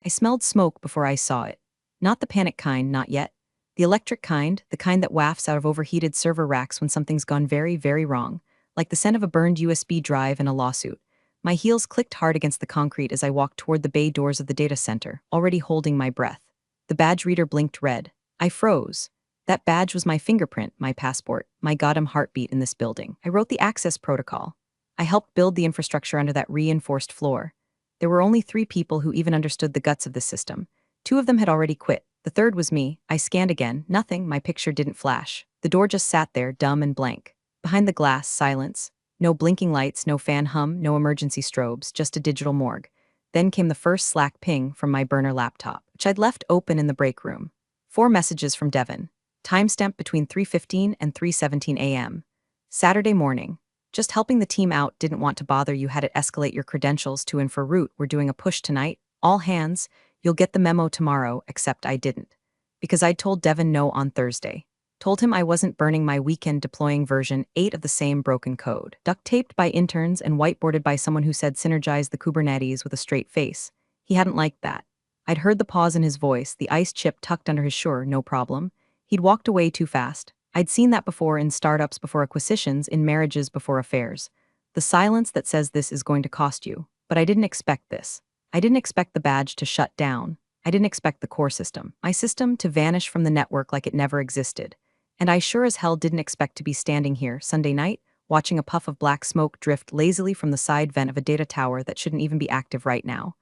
I smelled smoke before I saw it. Not the panic kind, not yet. The electric kind, the kind that wafts out of overheated server racks when something's gone very, very wrong, like the scent of a burned USB drive in a lawsuit. My heels clicked hard against the concrete as I walked toward the bay doors of the data center, already holding my breath. The badge reader blinked red. I froze. That badge was my fingerprint, my passport, my goddamn heartbeat in this building. I wrote the access protocol. I helped build the infrastructure under that reinforced floor. There were only 3 people who even understood the guts of this system. 2 of them had already quit. The third was me. I scanned again. Nothing, my picture didn't flash. The door just sat there, dumb and blank. Behind the glass, silence. No blinking lights, no fan hum, no emergency strobes, just a digital morgue. Then came the first Slack ping from my burner laptop, which I'd left open in the break room. 4 messages from Devin. Timestamp between 3:15 and 3:17 a.m. Saturday morning. Just helping the team out, didn't want to bother you, had it escalate your credentials to info root. We're doing a push tonight. All hands. You'll get the memo tomorrow, except I didn't. Because I'd told Devin no on Thursday. Told him I wasn't burning my weekend deploying version 8 of the same broken code. Duct-taped by interns and whiteboarded by someone who said synergize the Kubernetes with a straight face. He hadn't liked that. I'd heard the pause in his voice, the ice chip tucked under his sure, no problem. He'd walked away too fast. I'd seen that before in startups before acquisitions, in marriages before affairs. The silence that says this is going to cost you. But I didn't expect this. I didn't expect the badge to shut down. I didn't expect the core system, my system, to vanish from the network like it never existed. And I sure as hell didn't expect to be standing here Sunday night, watching a puff of black smoke drift lazily from the side vent of a data tower that shouldn't even be active right now.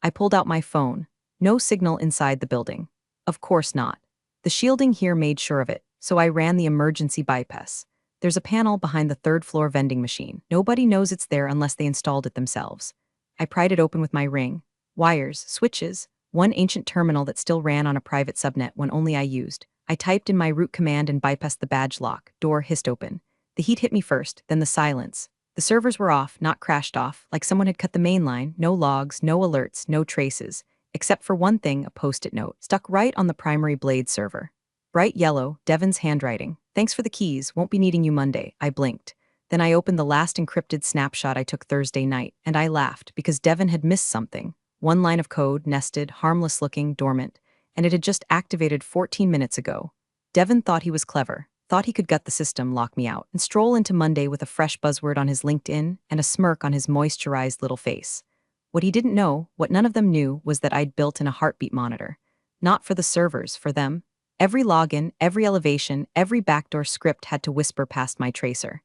I pulled out my phone. No signal inside the building. Of course not. The shielding here made sure of it, so I ran the emergency bypass. There's a panel behind the 3rd floor vending machine. Nobody knows it's there unless they installed it themselves. I pried it open with my ring. Wires, switches, one ancient terminal that still ran on a private subnet when only I used. I typed in my root command and bypassed the badge lock. Door hissed open. The heat hit me first, then the silence. The servers were off, not crashed off, like someone had cut the main line. No logs, no alerts, no traces. Except for one thing, a post-it note, stuck right on the primary Blade server. Bright yellow, Devin's handwriting. Thanks for the keys, won't be needing you Monday. I blinked. Then I opened the last encrypted snapshot I took Thursday night, and I laughed because Devin had missed something. One line of code, nested, harmless-looking, dormant, and it had just activated 14 minutes ago. Devin thought he was clever, thought he could gut the system, lock me out, and stroll into Monday with a fresh buzzword on his LinkedIn and a smirk on his moisturized little face. What he didn't know, what none of them knew, was that I'd built in a heartbeat monitor. Not for the servers, for them. Every login, every elevation, every backdoor script had to whisper past my tracer.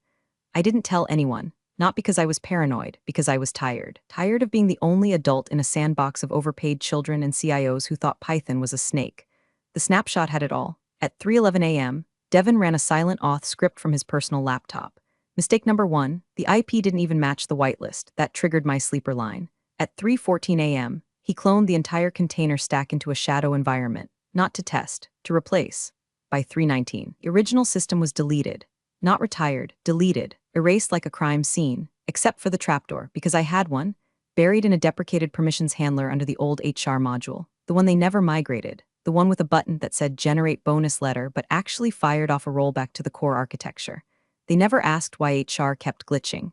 I didn't tell anyone, not because I was paranoid, because I was tired. Tired of being the only adult in a sandbox of overpaid children and CIOs who thought Python was a snake. The snapshot had it all. At 3:11 a.m., Devin ran a silent auth script from his personal laptop. Mistake number 1, the IP didn't even match the whitelist. That triggered my sleeper line. At 3:14 a.m., he cloned the entire container stack into a shadow environment. Not to test, to replace. By 3:19, the original system was deleted. Not retired, deleted, erased like a crime scene, except for the trapdoor, because I had one, buried in a deprecated permissions handler under the old HR module, the one they never migrated, the one with a button that said generate bonus letter but actually fired off a rollback to the core architecture. They never asked why HR kept glitching.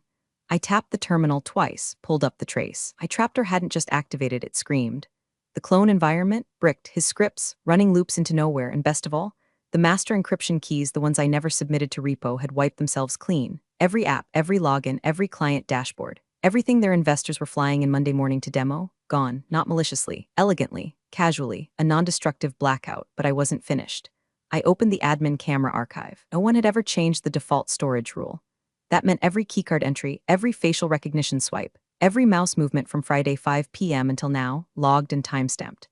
I tapped the terminal twice, pulled up the trace. My trapdoor hadn't just activated, it screamed. The clone environment, bricked, his scripts, running loops into nowhere, and best of all, the master encryption keys, the ones I never submitted to repo, had wiped themselves clean. Every app, every login, every client dashboard, everything their investors were flying in Monday morning to demo, gone, not maliciously, elegantly, casually, a non-destructive blackout, but I wasn't finished. I opened the admin camera archive. No one had ever changed the default storage rule. That meant every keycard entry, every facial recognition swipe, every mouse movement from Friday 5 p.m. until now, logged and timestamped.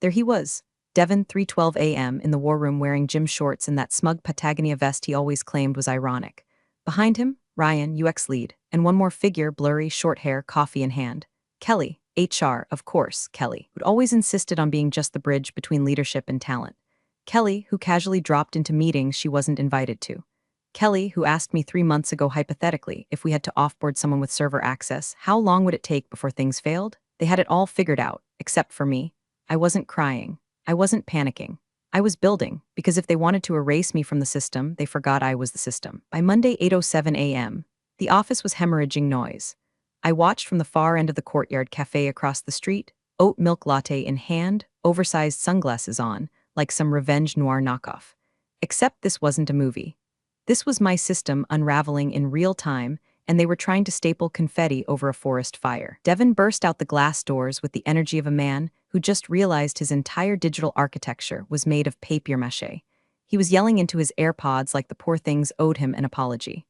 There he was, Devin, 3:12 a.m. in the war room wearing gym shorts and that smug Patagonia vest he always claimed was ironic. Behind him, Ryan, UX lead, and one more figure, blurry, short hair, coffee in hand. Kelly, HR, of course, Kelly, who'd always insisted on being just the bridge between leadership and talent. Kelly, who casually dropped into meetings she wasn't invited to. Kelly, who asked me 3 months ago hypothetically if we had to offboard someone with server access, how long would it take before things failed? They had it all figured out, except for me. I wasn't crying. I wasn't panicking. I was building, because if they wanted to erase me from the system, they forgot I was the system. By Monday 8:07 a.m., the office was hemorrhaging noise. I watched from the far end of the courtyard cafe across the street, oat milk latte in hand, oversized sunglasses on, like some revenge noir knockoff. Except this wasn't a movie. This was my system unraveling in real time, and they were trying to staple confetti over a forest fire. Devin burst out the glass doors with the energy of a man who just realized his entire digital architecture was made of papier-mâché. He was yelling into his AirPods like the poor things owed him an apology.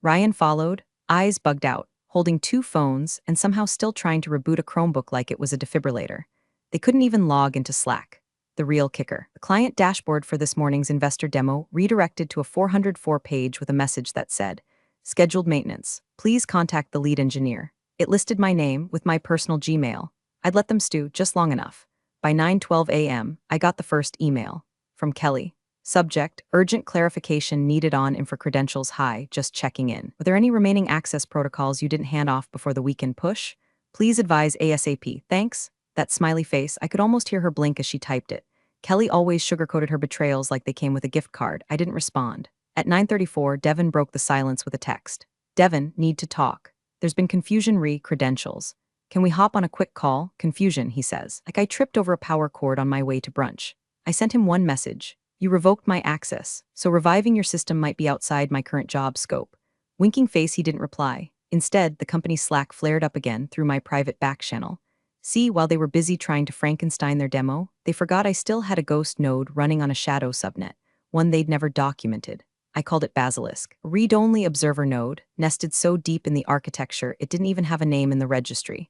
Ryan followed, eyes bugged out, holding two phones and somehow still trying to reboot a Chromebook like it was a defibrillator. They couldn't even log into Slack. The real kicker. The client dashboard for this morning's investor demo redirected to a 404 page with a message that said, "Scheduled maintenance. Please contact the lead engineer." It listed my name with my personal Gmail. I'd let them stew just long enough. By 9:12 a.m., I got the first email. From Kelly. Subject, urgent clarification needed on info credentials high, just checking in. Were there any remaining access protocols you didn't hand off before the weekend push? Please advise ASAP. Thanks. That smiley face, I could almost hear her blink as she typed it. Kelly always sugarcoated her betrayals like they came with a gift card. I didn't respond. At 9:34, Devin broke the silence with a text. Devin, need to talk. There's been confusion re-credentials. Can we hop on a quick call? Confusion, he says. Like I tripped over a power cord on my way to brunch. I sent him one message. You revoked my access, so reviving your system might be outside my current job scope. Winking face, he didn't reply. Instead, the company's Slack flared up again through my private back channel. See, while they were busy trying to Frankenstein their demo, they forgot I still had a ghost node running on a shadow subnet, one they'd never documented. I called it Basilisk, a read-only observer node, nested so deep in the architecture it didn't even have a name in the registry.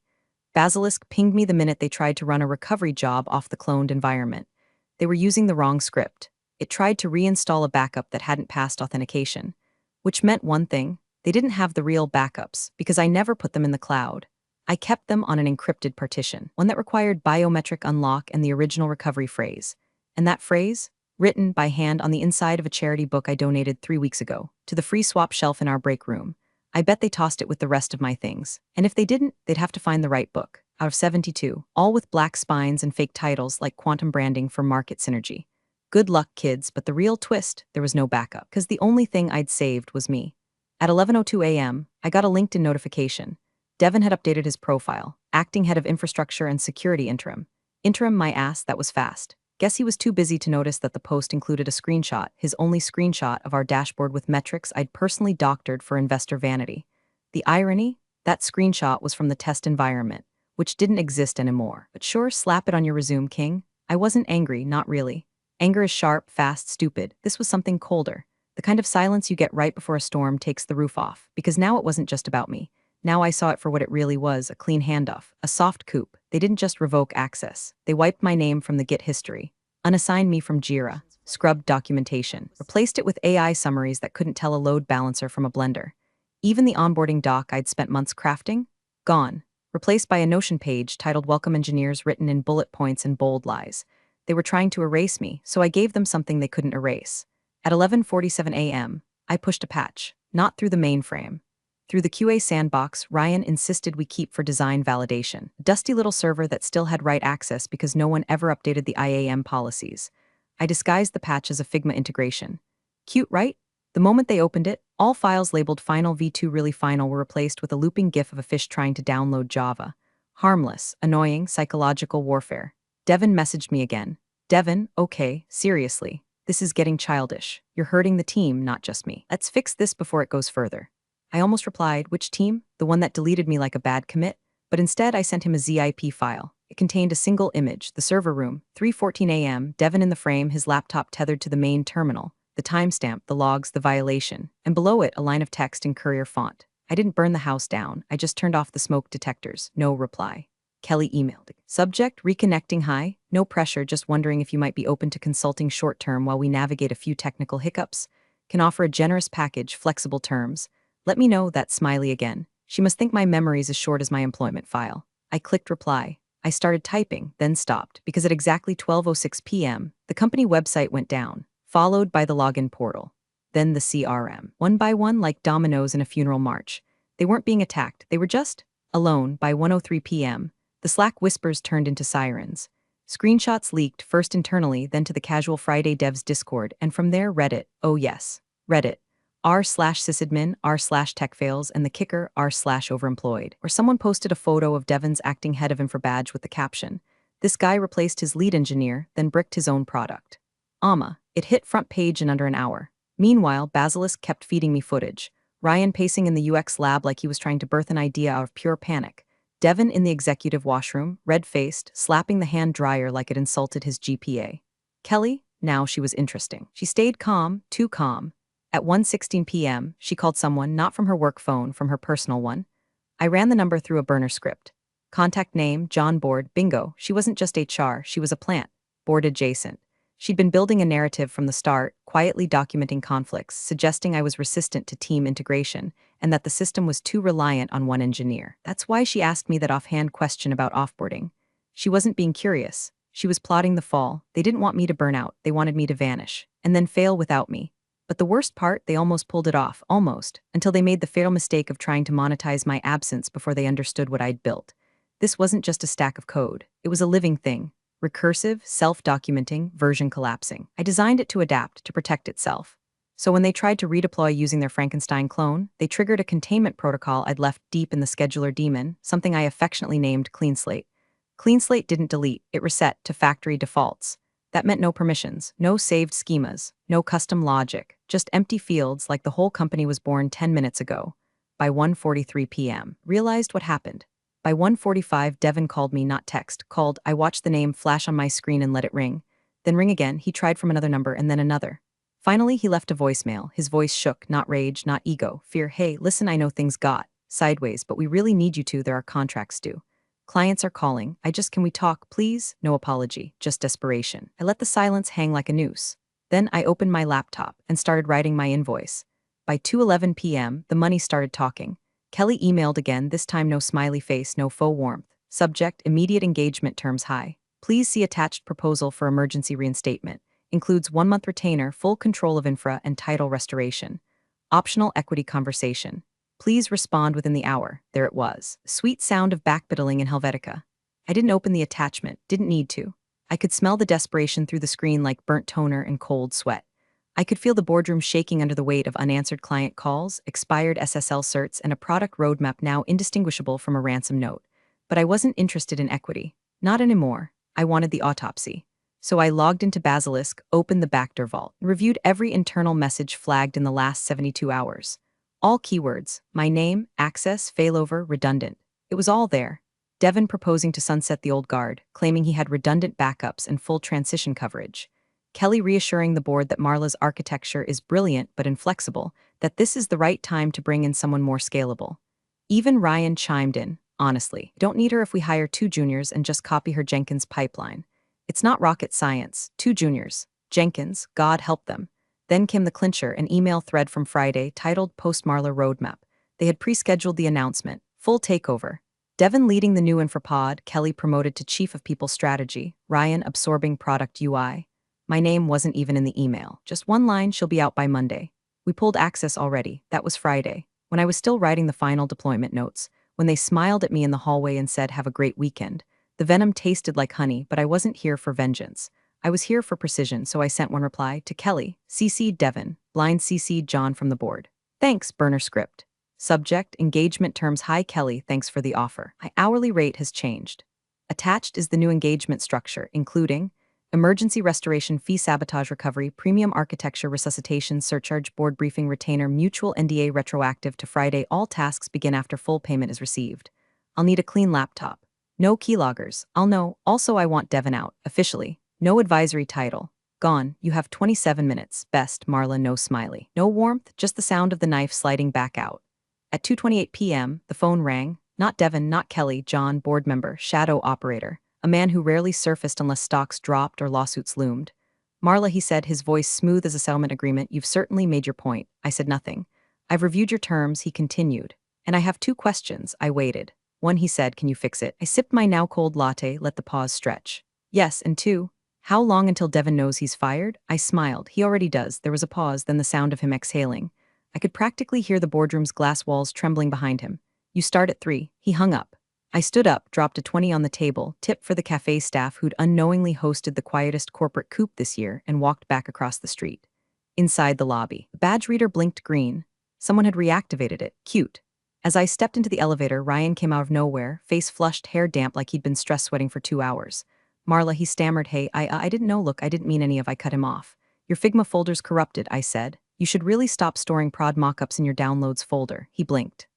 Basilisk pinged me the minute they tried to run a recovery job off the cloned environment. They were using the wrong script. It tried to reinstall a backup that hadn't passed authentication, which meant one thing: they didn't have the real backups because I never put them in the cloud. I kept them on an encrypted partition, one that required biometric unlock and the original recovery phrase. And that phrase? Written by hand on the inside of a charity book I donated 3 weeks ago, to the free swap shelf in our break room. I bet they tossed it with the rest of my things. And if they didn't, they'd have to find the right book. Out of 72, all with black spines and fake titles like quantum branding for market synergy. Good luck, kids, but the real twist, there was no backup, because the only thing I'd saved was me. At 11:02 a.m., I got a LinkedIn notification. Devin had updated his profile, acting head of infrastructure and security interim. Interim my ass, that was fast. Guess he was too busy to notice that the post included a screenshot, his only screenshot of our dashboard with metrics I'd personally doctored for investor vanity. The irony? That screenshot was from the test environment, which didn't exist anymore. But sure, slap it on your resume, king. I wasn't angry, not really. Anger is sharp, fast, stupid. This was something colder. The kind of silence you get right before a storm takes the roof off. Because now it wasn't just about me. Now I saw it for what it really was, a clean handoff, a soft coup. They didn't just revoke access. They wiped my name from the Git history, unassigned me from Jira, scrubbed documentation, replaced it with AI summaries that couldn't tell a load balancer from a blender. Even the onboarding doc I'd spent months crafting? Gone. Replaced by a Notion page titled Welcome Engineers written in bullet points and bold lies. They were trying to erase me, so I gave them something they couldn't erase. At 11:47 a.m., I pushed a patch, not through the mainframe. Through the QA sandbox, Ryan insisted we keep for design validation, a dusty little server that still had write access because no one ever updated the IAM policies. I disguised the patch as a Figma integration. Cute, right? The moment they opened it, all files labeled Final V2 Really Final were replaced with a looping GIF of a fish trying to download Java. Harmless, annoying, psychological warfare. Devin messaged me again. Devin, okay, seriously. This is getting childish. You're hurting the team, not just me. Let's fix this before it goes further. I almost replied, which team? The one that deleted me like a bad commit? But instead I sent him a ZIP file. It contained a single image, the server room, 3:14 a.m., Devin in the frame, his laptop tethered to the main terminal, the timestamp, the logs, the violation, and below it a line of text in courier font. I didn't burn the house down, I just turned off the smoke detectors. No reply. Kelly emailed. Subject, reconnecting, hi. No pressure, just wondering if you might be open to consulting short-term while we navigate a few technical hiccups. Can offer a generous package, flexible terms. Let me know, that smiley again. She must think my memory's as short as my employment file. I clicked reply. I started typing, then stopped, because at exactly 12:06 p.m., the company website went down, followed by the login portal. Then the CRM. One by one, like dominoes in a funeral march. They weren't being attacked, they were just alone. By 1:03 p.m., the Slack whispers turned into sirens. Screenshots leaked, first internally, then to the Casual Friday Devs Discord, and from there Reddit. Oh yes, Reddit. r/sysadmin, r/tech fails, and the kicker, r/overemployed. Or someone posted a photo of Devon's acting head of infra badge with the caption, "This guy replaced his lead engineer, then bricked his own product." It hit front page in under an hour. Meanwhile, Basilisk kept feeding me footage. Ryan pacing in the UX lab like he was trying to birth an idea out of pure panic. Devon in the executive washroom, red-faced, slapping the hand dryer like it insulted his GPA. Kelly, now she was interesting. She stayed calm, too calm. At 1:16 p.m., she called someone, not from her work phone, from her personal one. I ran the number through a burner script. Contact name, John Board, bingo. She wasn't just HR, she was a plant. Board adjacent. She'd been building a narrative from the start, quietly documenting conflicts, suggesting I was resistant to team integration, and that the system was too reliant on one engineer. That's why she asked me that offhand question about offboarding. She wasn't being curious. She was plotting the fall. They didn't want me to burn out, they wanted me to vanish, and then fail without me. But the worst part, they almost pulled it off, almost, until they made the fatal mistake of trying to monetize my absence before they understood what I'd built. This wasn't just a stack of code. It was a living thing. Recursive, self-documenting, version collapsing. I designed it to adapt, to protect itself. So when they tried to redeploy using their Frankenstein clone, they triggered a containment protocol I'd left deep in the scheduler daemon, something I affectionately named Clean Slate. Clean Slate didn't delete, it reset to factory defaults. That meant no permissions, no saved schemas, no custom logic, just empty fields like the whole company was born 10 minutes ago. By 1:43 p.m., realized what happened. By 1:45, Devon called me, not text, called. I watched the name flash on my screen and let it ring. Then ring again, he tried from another number and then another. Finally, he left a voicemail. His voice shook, not rage, not ego, fear. "Hey, listen, I know things got sideways, but we really need you to, there are contracts due. Clients are calling. Can we talk, please?" No apology, just desperation. I let the silence hang like a noose. Then I opened my laptop and started writing my invoice. By 2:11 p.m., the money started talking. Kelly emailed again, this time no smiley face, no faux warmth. Subject, immediate engagement terms high. Please see attached proposal for emergency reinstatement. Includes 1-month retainer, full control of infra, and title restoration. Optional equity conversation. Please respond within the hour. There it was. Sweet sound of backpedaling in Helvetica. I didn't open the attachment, didn't need to. I could smell the desperation through the screen like burnt toner and cold sweat. I could feel the boardroom shaking under the weight of unanswered client calls, expired SSL certs, and a product roadmap now indistinguishable from a ransom note. But I wasn't interested in equity. Not anymore. I wanted the autopsy. So I logged into Basilisk, opened the backdoor vault, and reviewed every internal message flagged in the last 72 hours. All keywords, my name, access, failover, redundant. It was all there. Devon proposing to sunset the old guard, claiming he had redundant backups and full transition coverage. Kelly reassuring the board that Marla's architecture is brilliant but inflexible, that this is the right time to bring in someone more scalable. Even Ryan chimed in, honestly, don't need her if we hire 2 juniors and just copy her Jenkins pipeline. It's not rocket science, 2 juniors. Jenkins, God help them. Then came the clincher, an email thread from Friday titled Post-Marla Roadmap. They had pre-scheduled the announcement, full takeover. Devon leading the new infrapod, Kelly promoted to Chief of People Strategy, Ryan absorbing Product UI. My name wasn't even in the email. Just one line, she'll be out by Monday. We pulled access already. That was Friday. When I was still writing the final deployment notes, when they smiled at me in the hallway and said, "Have a great weekend," the venom tasted like honey, but I wasn't here for vengeance. I was here for precision, so I sent one reply to Kelly, CC'd Devon, blind CC'd John from the board. Thanks, burner script. Subject, engagement terms. Hi Kelly, thanks for the offer. My hourly rate has changed. Attached is the new engagement structure, including emergency restoration fee, sabotage recovery, premium architecture resuscitation, surcharge, board briefing, retainer, mutual NDA retroactive to Friday. All tasks begin after full payment is received. I'll need a clean laptop. No keyloggers. I'll know. Also, I want Devon out, officially. No advisory title. Gone. You have 27 minutes. Best, Marla. No smiley. No warmth, just the sound of the knife sliding back out. At 2:28 p.m., the phone rang. Not Devon, not Kelly, John, board member, shadow operator. A man who rarely surfaced unless stocks dropped or lawsuits loomed. Marla, he said, his voice smooth as a settlement agreement. You've certainly made your point. I said nothing. I've reviewed your terms, he continued. And I have 2 questions. I waited. 1, he said, can you fix it? I sipped my now cold latte, let the pause stretch. Yes, and 2, how long until Devon knows he's fired? I smiled. He already does. There was a pause, then the sound of him exhaling. I could practically hear the boardroom's glass walls trembling behind him. You start at 3. He hung up. I stood up, dropped a 20 on the table, tip for the cafe staff who'd unknowingly hosted the quietest corporate coup this year, and walked back across the street. Inside the lobby, the badge reader blinked green. Someone had reactivated it. Cute. As I stepped into the elevator, Ryan came out of nowhere, face flushed, hair damp like he'd been stress sweating for 2 hours. Marla, he stammered, hey, I didn't know, look, I didn't mean any of, I cut him off. Your Figma folder's corrupted, I said. You should really stop storing prod mockups in your downloads folder. He blinked.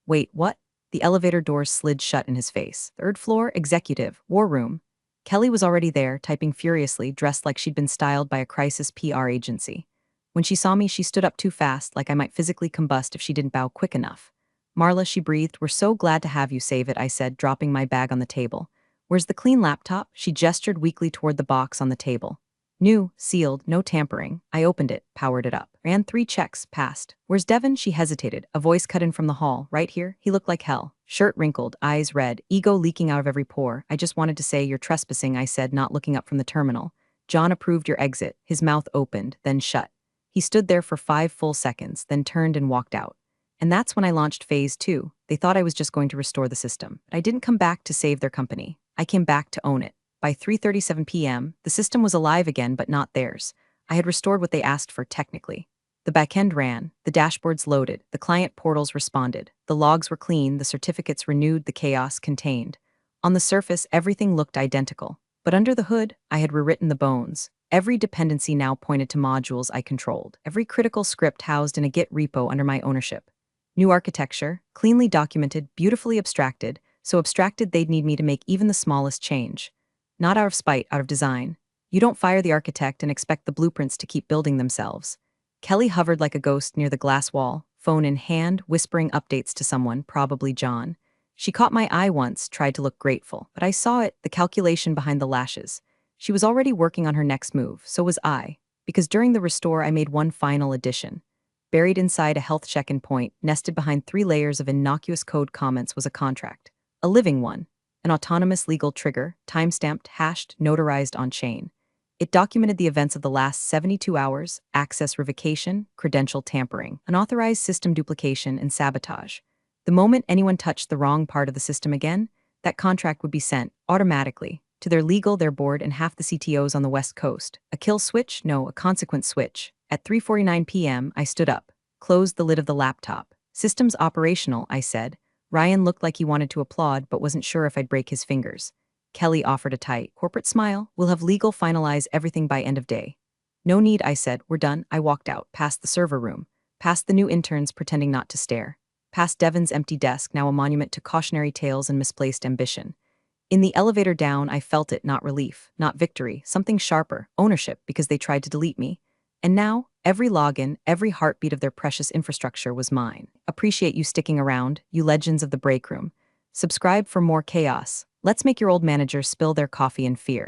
Wait, what? The elevator doors slid shut in his face. Third floor, executive, war room. Kelly was already there, typing furiously, dressed like she'd been styled by a crisis PR agency. When she saw me, she stood up too fast, like I might physically combust if she didn't bow quick enough. Marla, she breathed, we're so glad to have you, save it, I said, dropping my bag on the table. Where's the clean laptop? She gestured weakly toward the box on the table. New, sealed, no tampering. I opened it, powered it up. Ran 3 checks, passed. Where's Devin? She hesitated. A voice cut in from the hall. Right here. He looked like hell. Shirt wrinkled, eyes red, ego leaking out of every pore. I just wanted to say you're trespassing, I said, not looking up from the terminal. John approved your exit. His mouth opened, then shut. He stood there for 5 full seconds, then turned and walked out. And that's when I launched phase 2. They thought I was just going to restore the system. But I didn't come back to save their company. I came back to own it. By 3:37 p.m., the system was alive again, but not theirs. I had restored what they asked for technically. The backend ran, the dashboards loaded, the client portals responded, the logs were clean, the certificates renewed, the chaos contained. On the surface, everything looked identical. But under the hood, I had rewritten the bones. Every dependency now pointed to modules I controlled. Every critical script housed in a Git repo under my ownership. New architecture, cleanly documented, beautifully abstracted, so abstracted they'd need me to make even the smallest change. Not out of spite, out of design. You don't fire the architect and expect the blueprints to keep building themselves. Kelly hovered like a ghost near the glass wall, phone in hand, whispering updates to someone, probably John. She caught my eye once, tried to look grateful, but I saw it, the calculation behind the lashes. She was already working on her next move, so was I, because during the restore I made one final addition. Buried inside a health check-in point, nested behind 3 layers of innocuous code comments was a contract. A living one. An autonomous legal trigger, timestamped, hashed, notarized on-chain. It documented the events of the last 72 hours, access revocation, credential tampering, unauthorized system duplication, and sabotage. The moment anyone touched the wrong part of the system again, that contract would be sent, automatically, to their legal, their board, and half the CTOs on the West Coast. A kill switch? No, a consequence switch. At 3:49 p.m., I stood up, closed the lid of the laptop. Systems operational, I said. Ryan looked like he wanted to applaud, but wasn't sure if I'd break his fingers. Kelly offered a tight, corporate smile. We'll have legal finalize everything by end of day. No need, I said. We're done. I walked out, past the server room, past the new interns pretending not to stare, past Devin's empty desk, now a monument to cautionary tales and misplaced ambition. In the elevator down, I felt it, not relief, not victory, something sharper, ownership, because they tried to delete me. And now, every login, every heartbeat of their precious infrastructure was mine. Appreciate you sticking around, you legends of the break room. Subscribe for more chaos. Let's make your old managers spill their coffee in fear.